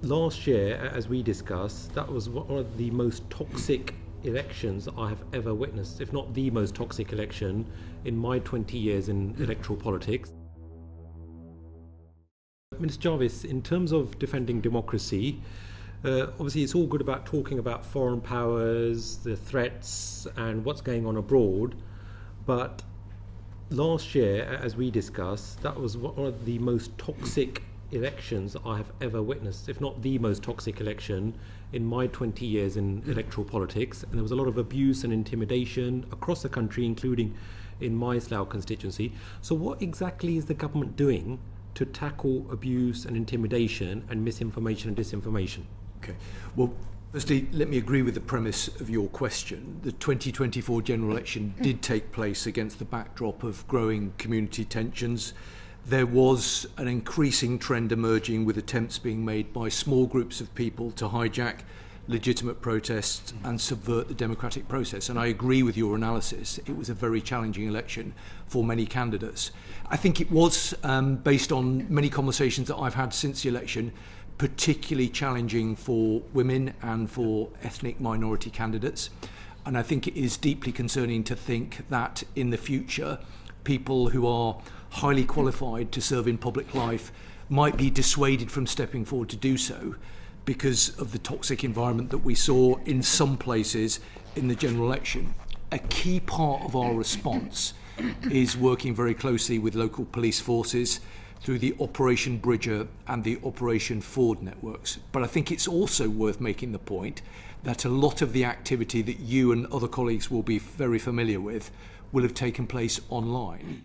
Last year, as we discussed, that was one of the most toxic elections I have ever witnessed, if not the most toxic election in my 20 years in electoral politics. Minister Jarvis, in terms of defending democracy, obviously it's all good about talking about foreign powers, the threats and what's going on abroad, but last year, as we discussed, that was one of the most toxic elections I have ever witnessed, if not the most toxic election in my 20 years in electoral politics. And there was a lot of abuse and intimidation across the country, including in my Slough constituency. So what exactly is the government doing to tackle abuse and intimidation and misinformation and disinformation? Okay. Well, firstly, let me agree with the premise of your question. The 2024 general election did take place against the backdrop of growing community tensions. There was an increasing trend emerging with attempts being made by small groups of people to hijack legitimate protests and subvert the democratic process. And I agree with your analysis. It was a very challenging election for many candidates. I think it was, based on many conversations that I've had since the election, particularly challenging for women and for ethnic minority candidates. And I think it is deeply concerning to think that in the future, people who are highly qualified to serve in public life might be dissuaded from stepping forward to do so because of the toxic environment that we saw in some places in the general election. A key part of our response is working very closely with local police forces through the Operation Bridger and the Operation Ford networks. But I think it's also worth making the point that a lot of the activity that you and other colleagues will be very familiar with will have taken place online.